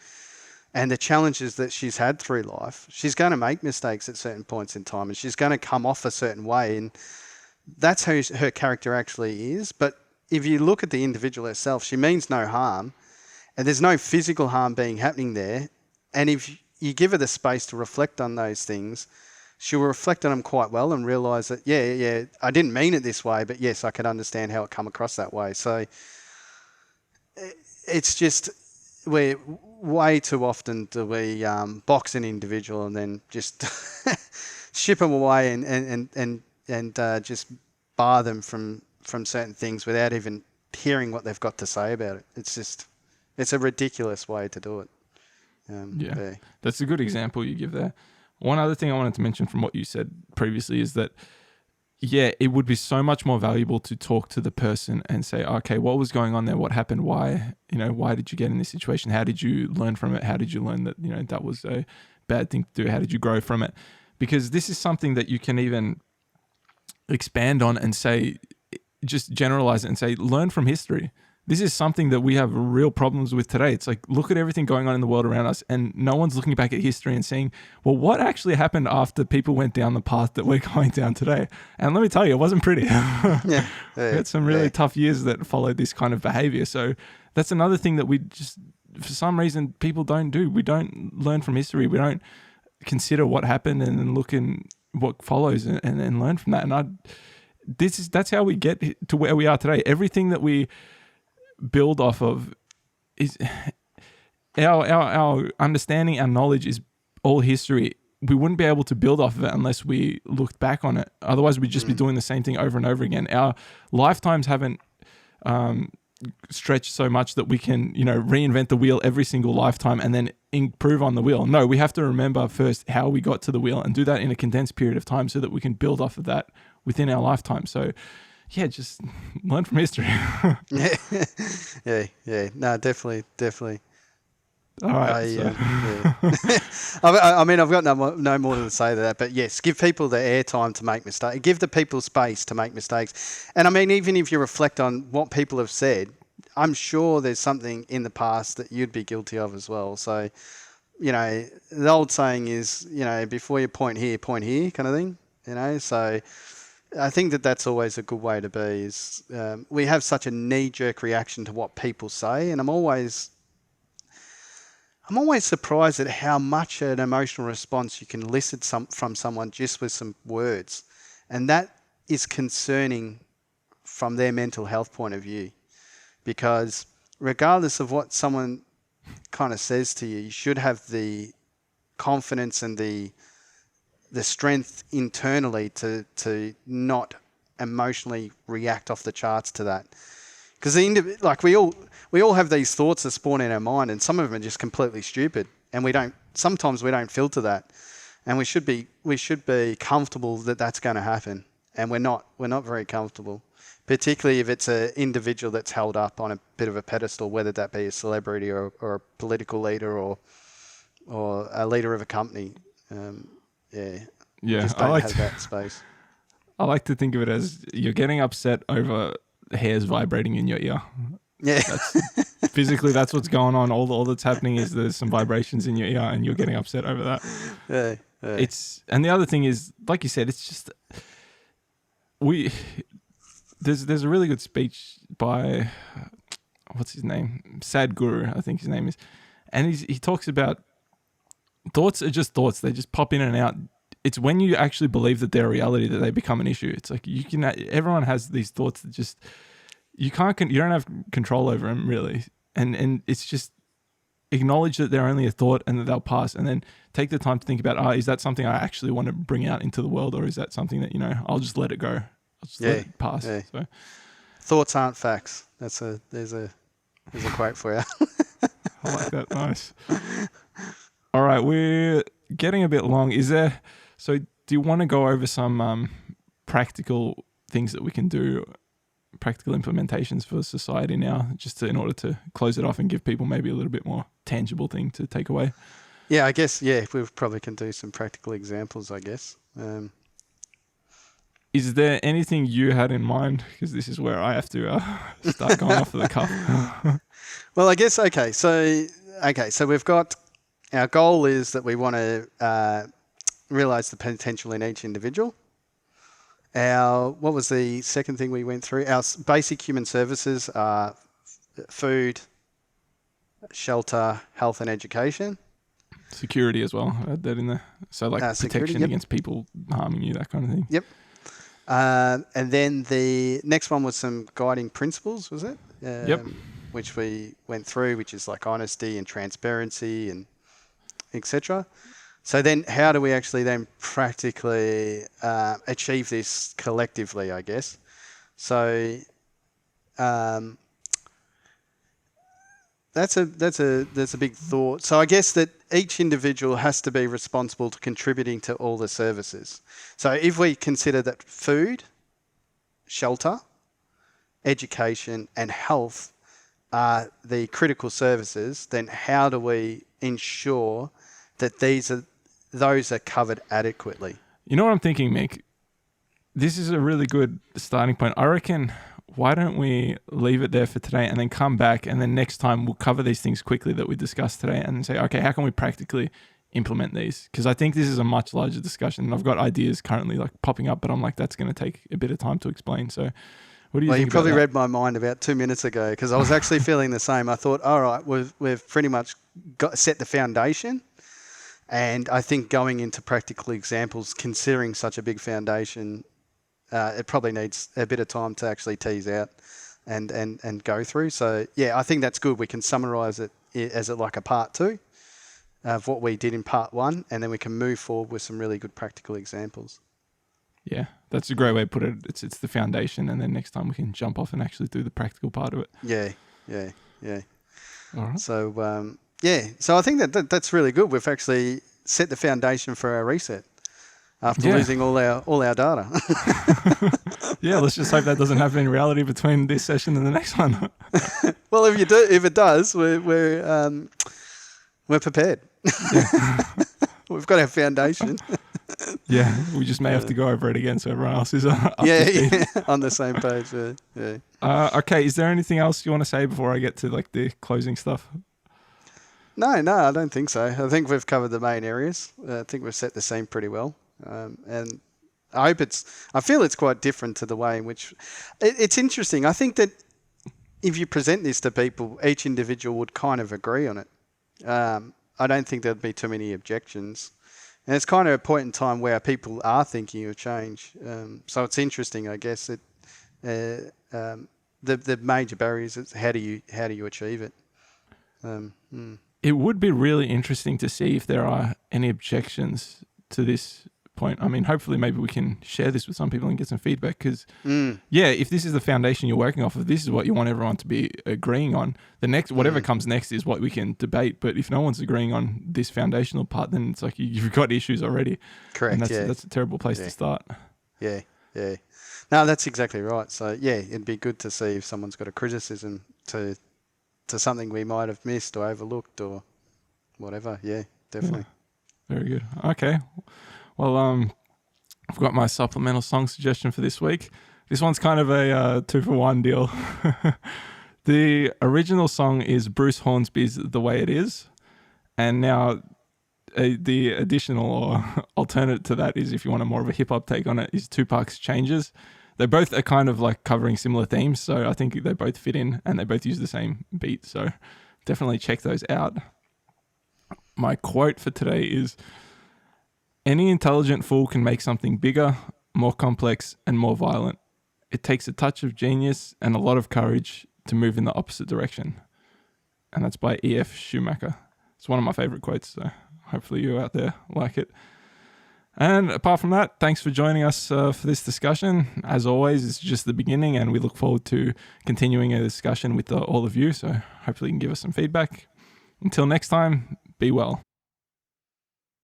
and the challenges that she's had through life, she's going to make mistakes at certain points in time and she's going to come off a certain way. And that's who her character actually is. But if you look at the individual herself, she means no harm and there's no physical harm happening there. And if you give her the space to reflect on those things, she'll reflect on them quite well and realise that, yeah, I didn't mean it this way, but yes, I could understand how it come across that way. So it's just, we're way too often do we box an individual and then just ship them away and just bar them from certain things without even hearing what they've got to say about it. It's a ridiculous way to do it. That's a good example you give there. One other thing I wanted to mention from what you said previously is that it would be so much more valuable to talk to the person and say, okay, what was going on there? What happened? Why did you get in this situation? How did you learn from it? How did you learn that, that was a bad thing to do? How did you grow from it? Because this is something that you can even expand on and say, just generalize it and say, learn from history. This is something that we have real problems with today. It's like, look at everything going on in the world around us, and no one's looking back at history and saying, well, what actually happened after people went down the path that we're going down today? And let me tell you, it wasn't pretty. Yeah. We had some really tough years that followed this kind of behavior. So that's another thing that we just, for some reason, people don't do. We don't learn from history. We don't consider what happened and then look in what follows and learn from that. And that's how we get to where we are today. Everything that we build off of is our understanding, our knowledge is all history. We wouldn't be able to build off of it unless we looked back on it. Otherwise, we'd just be doing the same thing over and over again. Our lifetimes haven't stretched so much that we can, reinvent the wheel every single lifetime and then improve on the wheel. No, we have to remember first how we got to the wheel and do that in a condensed period of time so that we can build off of that within our lifetime. So yeah, just learn from history. Yeah. No, definitely. All right. I mean, I've got no more to say to that, but yes, give people the airtime to make mistakes. Give the people space to make mistakes. And I mean, even if you reflect on what people have said, I'm sure there's something in the past that you'd be guilty of as well. So, the old saying is, before you point here kind of thing, so I think that's always a good way to be is we have such a knee-jerk reaction to what people say, and I'm always surprised at how much an emotional response you can elicit from someone just with some words, and that is concerning from their mental health point of view, because regardless of what someone kind of says to you, you should have the confidence and the strength internally to not emotionally react off the charts to that, because we all have these thoughts that spawn in our mind, and some of them are just completely stupid, and sometimes we don't filter that, and we should be comfortable that that's going to happen, and we're not very comfortable, particularly if it's an individual that's held up on a bit of a pedestal, whether that be a celebrity or a political leader or a leader of a company. Just don't have that space. I like to think of it as you're getting upset over hairs vibrating in your ear. Yeah. Physically, that's what's going on. All that's happening is there's some vibrations in your ear and you're getting upset over that. Yeah. And the other thing is, like you said, it's just, there's a really good speech by, what's his name? Sadhguru, I think his name is. And he talks about thoughts are just thoughts. They just pop in and out. It's when you actually believe that they're a reality that they become an issue. It's like everyone has these thoughts that just, you don't have control over them really. And it's just acknowledge that they're only a thought and that they'll pass, and then take the time to think about, is that something I actually want to bring out into the world, or is that something that, I'll just let it go. I'll just let it pass. Yeah. So, thoughts aren't facts. There's a quote for you. I like that. Nice. All right, we're getting a bit long. So do you want to go over some practical things that we can do, practical implementations for society now, just in order to close it off and give people maybe a little bit more tangible thing to take away? Yeah, I guess, we probably can do some practical examples, I guess. Is there anything you had in mind? Because this is where I have to start going off of the cuff. Well, I guess, so we've got, our goal is that we want to realize the potential in each individual. What was the second thing we went through? Our basic human services are food, shelter, health and education. Security as well. I had that in there. So like protection against people harming you, that kind of thing. Yep. And then the next one was some guiding principles, was it? Yep. Which we went through, which is like honesty and transparency and etc. So then how do we actually then practically achieve this collectively, I guess? So that's a big thought. So I guess that each individual has to be responsible to contributing to all the services. So if we consider that food, shelter, education and health are the critical services, then how do we ensure that these are those are covered adequately. You know what I'm thinking, Mick? This is a really good starting point. I reckon, why don't we leave it there for today and then come back, and then next time we'll cover these things quickly that we discussed today and say, okay, how can we practically implement these? Because I think this is a much larger discussion, and I've got ideas currently like popping up, but I'm like, that's going to take a bit of time to explain. So what do you think? Well, you about probably that? read my mind about 2 minutes ago, because I was actually feeling the same. I thought, all right, we've pretty much set the foundation. And I think going into practical examples, considering such a big foundation, it probably needs a bit of time to actually tease out and go through. So, yeah, I think that's good. We can summarize it as like a part 2 of what we did in part 1, and then we can move forward with some really good practical examples. Yeah, that's a great way to put it. It's the foundation, and then next time we can jump off and actually do the practical part of it. Yeah. All right. So, so I think that's really good. We've actually set the foundation for our reset after losing all our data. Yeah, let's just hope that doesn't happen in reality between this session and the next one. Well, if it does, we're prepared. Yeah. We've got our foundation. Yeah, we just may have to go over it again so everyone else is up to speed. On the same page. Yeah. Okay, is there anything else you want to say before I get to like the closing stuff? No, I don't think so. I think we've covered the main areas. I think we've set the scene pretty well. And I feel it's quite different to the way in which it's interesting. I think that if you present this to people, each individual would kind of agree on it. I don't think there'd be too many objections. And it's kind of a point in time where people are thinking of change. So it's interesting, I guess, that the major barriers is how do you achieve it? It would be really interesting to see if there are any objections to this point. I mean, hopefully maybe we can share this with some people and get some feedback, because if this is the foundation you're working off of, this is what you want everyone to be agreeing on. The next, whatever comes next is what we can debate. But if no one's agreeing on this foundational part, then it's like you've got issues already. Correct. And that's a terrible place to start. Yeah. No, that's exactly right. So it'd be good to see if someone's got a criticism to something we might have missed or overlooked or whatever. Yeah, definitely. Yeah. Very good. Okay. Well, I've got my supplemental song suggestion for this week. This one's kind of a 2-for-1 deal. The original song is Bruce Hornsby's The Way It Is. And now the additional or alternate to that is, if you want a more of a hip-hop take on it, is Tupac's Changes. They both are kind of like covering similar themes, so I think they both fit in and they both use the same beat. So definitely check those out. My quote for today is, "Any intelligent fool can make something bigger, more complex, and more violent. It takes a touch of genius and a lot of courage to move in the opposite direction." And that's by E.F. Schumacher. It's one of my favorite quotes, so hopefully you out there like it. And apart from that, thanks for joining us for this discussion. As always, it's just the beginning, and we look forward to continuing a discussion with all of you. So hopefully you can give us some feedback. Until next time, be well.